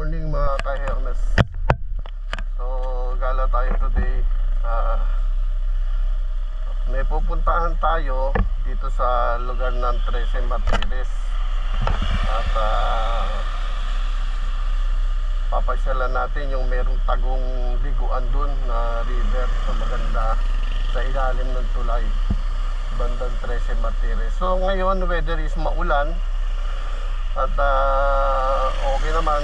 morning mga ka-Hermes. So gala tayo today. May pupuntahan tayo dito sa lugar ng 13 Martires. At papasyalan natin yung merong tagong liguan dun na river na maganda sa ilalim ng tulay, bandang 13 Martires. So ngayon weather is maulan. At okay naman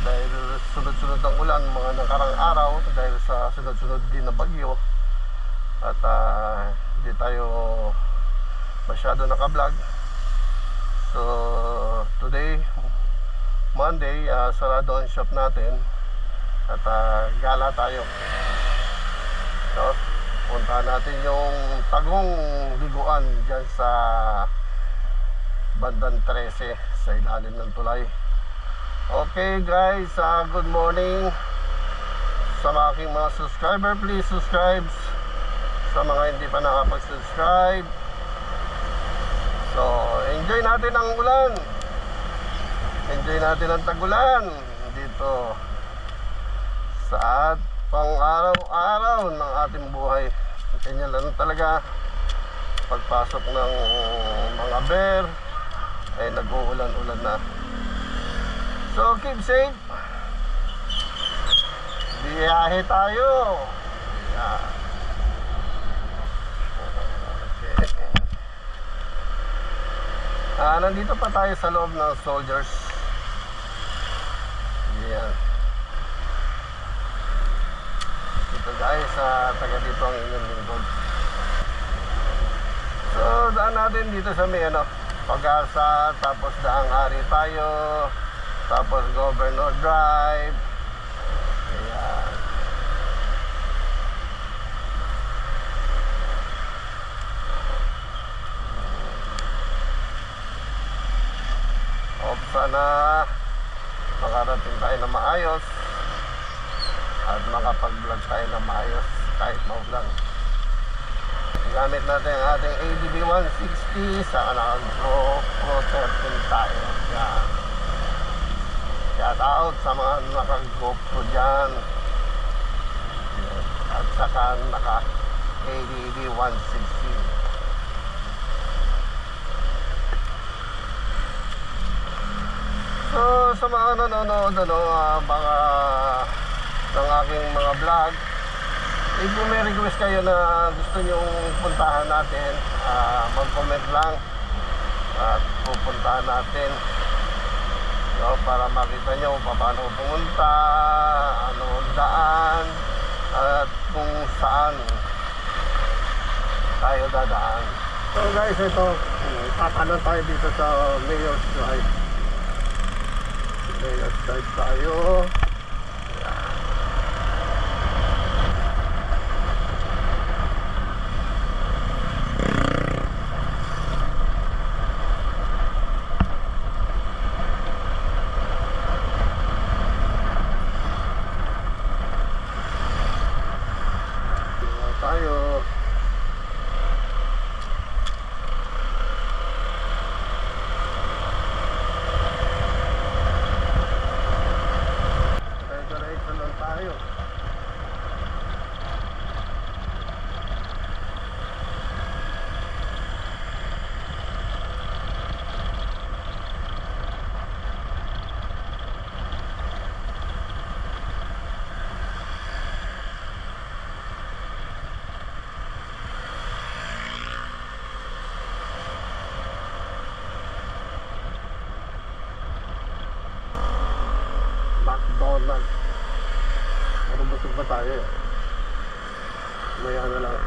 dahil sunod-sunod ang ulan mga nakarang araw dahil sa sunod-sunod din na bagyo. At hindi tayo masyado naka-vlog. So today Monday, sarado ang shop natin. At gala tayo. So puntahan natin yung tagong liguan dyan sa bandang 13 sa ilalim ng tulay. Okay guys, good morning sa aking mga subscriber. Please subscribe sa mga hindi pa nakapag-subscribe. So enjoy natin ang ulan, enjoy natin ang tagulan dito sa pang araw-araw ng ating buhay. Ganyan lang talaga pagpasok ng mga bear ay nag-uulan-ulan na. So keep safe, biyahe tayo. Yeah. Okay. Nandito pa tayo sa loob ng Soldiers. Yan. Ito guys, taga dito ang inyong lingkod. So daan natin dito sa may Pag-asa, tapos Daang Hari tayo, tapos Governor Drive. Ayan. Sana makarating tayo na maayos at makapag-vlog tayo na maayos kahit maulan. Gamit natin ang ating ADB 160 sa naka-Pro 13 tayo. Yan. Shout out sa mga naka-GoPro dyan. At saka naka-ADB 160. So sa mga nanonood mga ng aking mga vlog, if may request kayo na gusto nyong puntahan natin, mag-comment lang at pupuntahan natin, para makita nyo paano pumunta, ano daan, at kung saan tayo dadaan. So guys, ito tatanan tayo dito sa Mayor's Drive. Mayor's Drive tayo. McDonald's. Pero busog pa tayo. Maya na lang.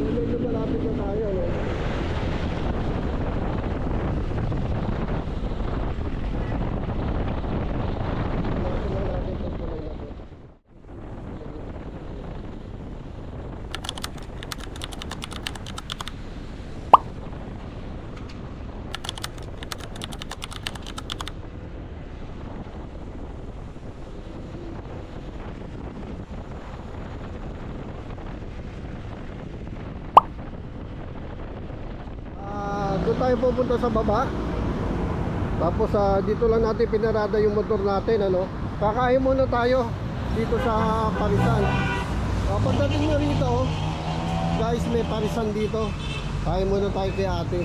Medyo malapit na tayo, no? Doon tayo pupunta sa baba. Tapos dito lang natin pinarada yung motor natin, ano. Kakain muna tayo dito sa Parisan. Pagdating na rito, guys, may Parisan dito. Kain muna tayo kay ate.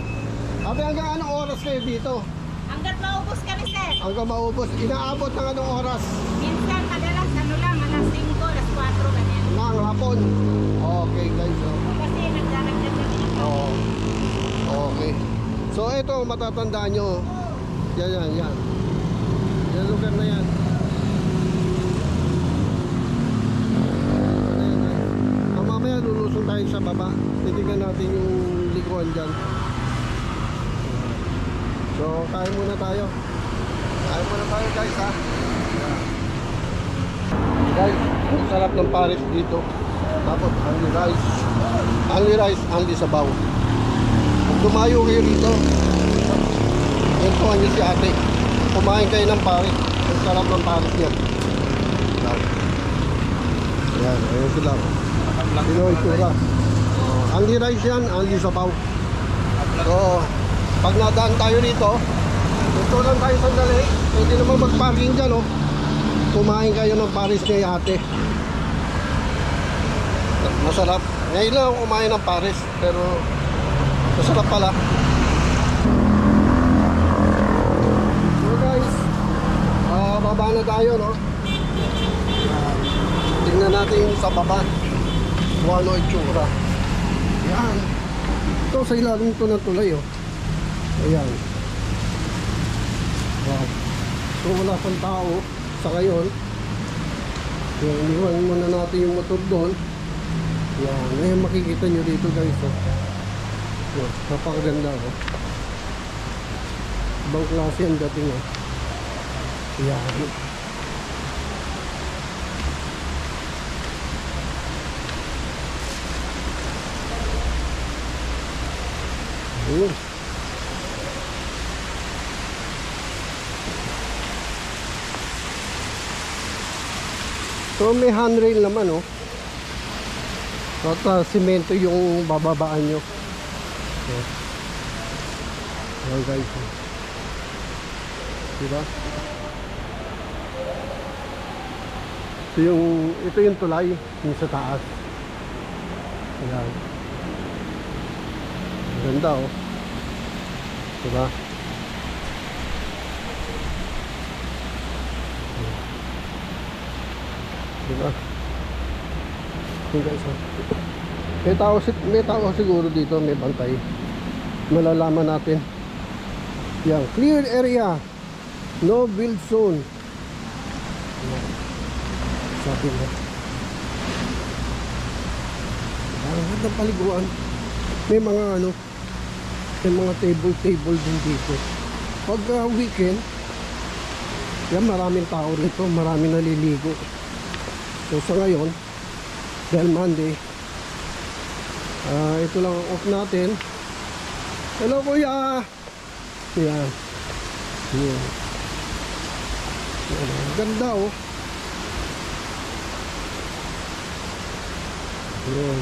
Ate, hanggang anong oras kayo dito? Hanggat maubos kami, sir. Hanggang maubos. Inaabot ng anong oras? Minsan, madalas, ano lang, alas 5, alas 4, ganyan. Ng hapon. Okay, guys. Kasi nagdalagdag kami ng Oo. Okay. So, ito, matatandaan nyo. Yan. Yan lugar na yan. Ayan, guys. Mamaya lulusong tayo sa baba. Titignan natin yung likuan dyan. So, kain muna tayo. Kain muna tayo, guys, ha. Guys, ang sarap ng Paris dito. Tapos, only rice. Only rice, only sabaw. Kung dumayo kayo rito, entuhan nyo si ate. Kumain kayo ng Paris. Ang sarap ng Paris yan. Ayan, ayun sila. Pinoy tura. Only rice yan, only sabaw. So, pag nadaan tayo rito, ito lang tayo sandali. Pwede naman mag-parking dyan, oh. Kumain kayo ng Paris kay ate. Masarap. Ngayon lang ako kumain ng Paris, pero masarap pala. So guys, baba na tayo, no? Tingnan natin yung sa baba. Kung ano itsura. Yan. Ito sa ilalim ito ng tulay, oh. Ayan. Wow. So wala pang tao sa ngayon. So iniwan muna natin yung motor doon. Yan. Ngayon makikita nyo dito, guys, oh. Yan. Napakaganda, oh. Ibang klase ang dating, oh. Yan. Ayun. So may handrail naman, oh. At simento yung bababaan nyo. Okay. Ayan, guys. Diba? Ito yung tulay yung sa taas. Ayan. Ganda, oh. Diba? Diba? Yung guys, oh. May tao siguro dito, may bantay. Malalaman natin. Yan, cleared area. No build zone. Sabi mo. Ang ganda paliguan. May mga ano, may mga table din dito. Pag weekend, yan, maraming tao rito, maraming naliligo. So sa ngayon, dahil Monday, ito lang ang off natin. Hello, kuya. Yan. Yan. Yan. Ganda, oh. Yan.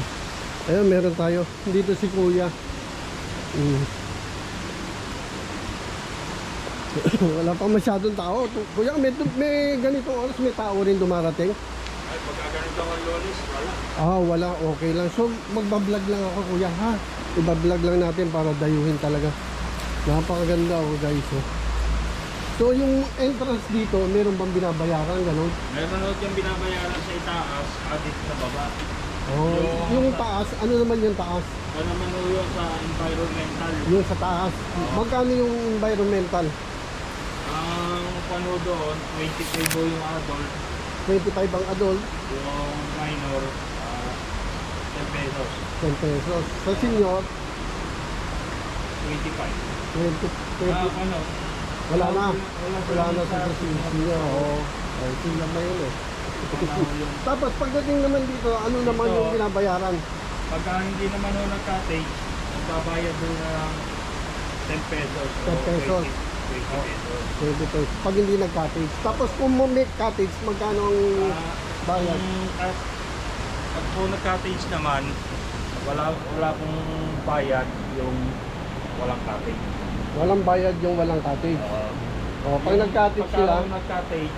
Ayun, meron tayo. Dito si kuya. Wala pa masyadong tao. Kuya, may ganitong oras, may tao rin dumarating. Ay, pagka ganito ang Lolis, wala. Wala. Okay lang. So, magbablog lang ako, kuya, ha? Ibablog lang natin para dayuhin talaga. Napakaganda, oh, guys, oh. So, yung entrance dito, meron bang binabayaran, gano'n? Meron ulit yung binabayaran sa itaas, addit sa baba. Oh, yung taas, ano naman yung taas? Ano naman o yun sa environmental. Yung sa taas. Magkano yung environmental? Ang pano doon, 25 po yung adult. 25 ang adult, Yung minor, 10 pesos. 10 pesos. Sa senior, 25. 20. Ano? Wala na. Wala na sa sa senior. Oo. Ay, tingnan mo yun, eh. yung Tapos pagdating naman dito, ano naman yung binabayaran? pagka hindi naman o nag-cottage, magbabayad doon ng 10 pesos. 10 pesos. 20 pesos. 20 pesos. Pag hindi nag-cottage. Tapos kung may cottage, magkano ang bayad? Pag po nag-cottage naman, wala pong bayad yung walang cottage. Walang bayad yung walang cottage. O, pag nag-cottage sila, nag-cottage,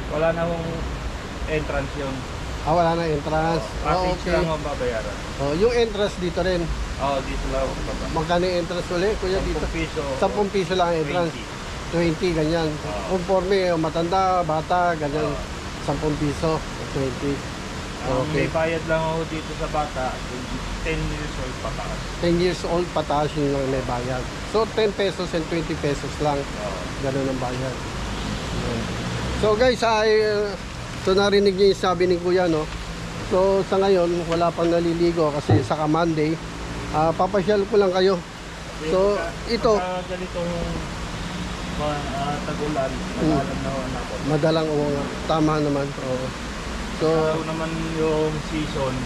wala na hong entrance yun. wala na entrance. Cottage Okay. lang ang babayaran. Yung entrance dito rin. Dito lang ang babayaran. Magkano yung entrance ulit? Kuya, dito. 10 piso. 10 piso lang ang entrance. 20, ganyan. Conforme, matanda, bata, ganyan. 10 piso, 20. May bayad lang ako dito sa bata, 10 years old pataas. 10 years old pataas yung may bayad. So 10 pesos and 20 pesos lang. Ganun ang bayad. Ayan. So guys, so narinig niyo yung sabi ni Kuya, no? So sa ngayon, wala pang naliligo kasi sa Monday. Papasyal ko lang kayo. So ito, ganitong tagulan, madalang na ako. madalang tama naman. Oo. So naman yung season,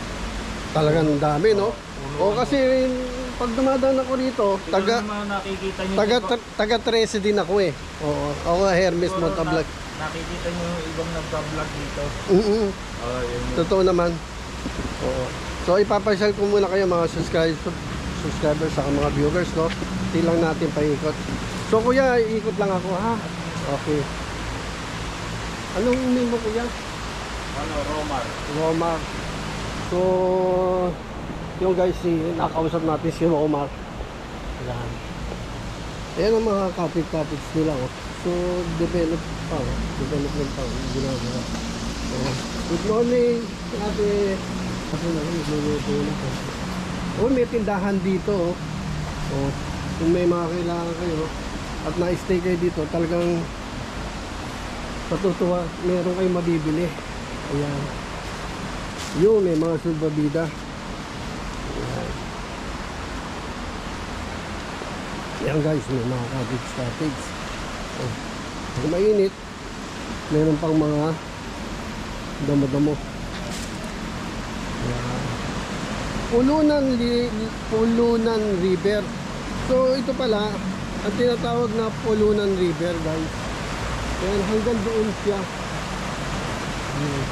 talagang dami, no? O kasi pag dumadaan ako rito, nakikita nyo taga 13 din ako eh. Oo, ako Hermes Motovlog. Nakikita nyo yung ibang nagpa-vlog dito. Totoo naman. Oo. So ipapasyal ko muna kayo mga subscribers sa mga viewers, no? Hindi lang natin paikot. So kuya, ikot lang ako ha. Okay. Anong name mo kuya? Romar. So yung guys, nakausap natin si Romar. Ayan. Ayan ang mga cottage nila, oh. So development pa yung ginagawa. Good morning ate. Ako na rin, magluluto na po. May tindahan dito, oh. Kung may mga kailangan kayo at na-stay kayo dito, talagang patutuwa, meron kayong mabibili. Ayan. Yung may mga sulbabida. Ayan. Ayan guys, may mga cottage. Pag mainit, meron pang mga damo-damo. Ayan. Pulunan River. So ito pala, ang tinatawag na Pulunan River guys. Ayan, hanggang doon siya. Ayan.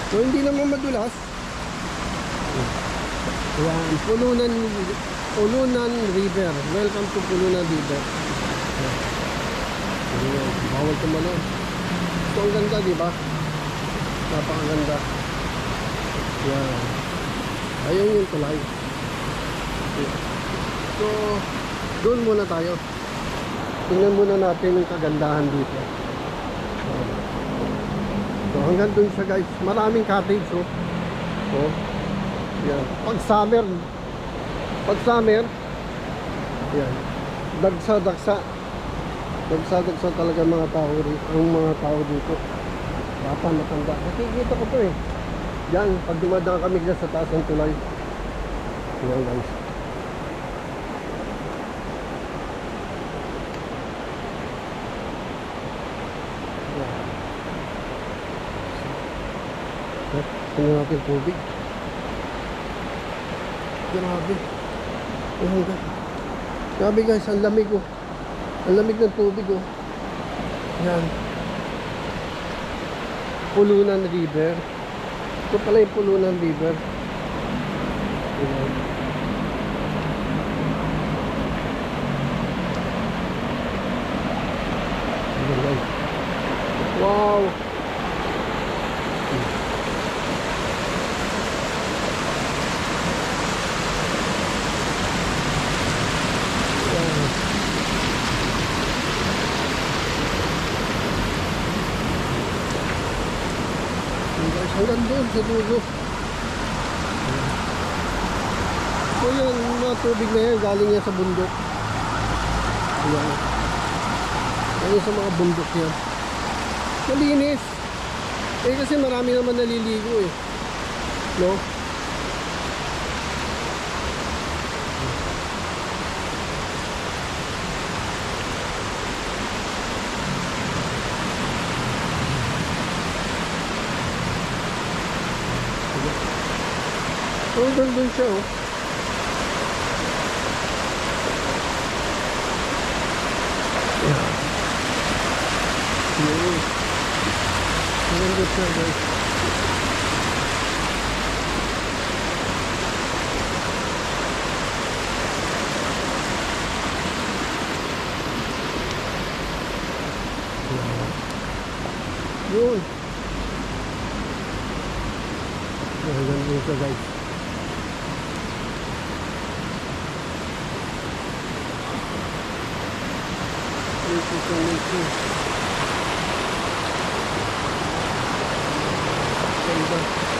So hindi naman madulas. Ayan, Pulunan River. Welcome to Pulunan River. Ayan, bawal tumalon. So ang ganda, di ba? Napakaganda. Ayan. Ayun yung tulay. So doon muna tayo. Tingnan muna natin yung kagandahan dito. So hanggang dun siya guys. Maraming cottage, oh. So, yan. Pag summer, yan. Dagsa talaga mga tao rito. Ang mga tao dito. Bata, matanda. Nakikita ko to eh. Yan, pag dumadaan kami dyan sa taas ng tulay. Yan guys. Tingnan natin tubig. Grabe. Grabe guys, ang lamig oh. Ang lamig ng tubig oh. Yan. Pulunan River. Ito pala yung Pulunan River. Yan. Yan guys. Wow. Hanggang doon sa dulo. So yun, mga tubig na yan galing yan sa bundok. Ayan. Ayan sa mga bundok yan. Malinis. Eh kasi marami naman naliligo eh. No? Oh, doon siya oh. Yeah. Doon siya guys. Yun. Ayan dito guys. Ito.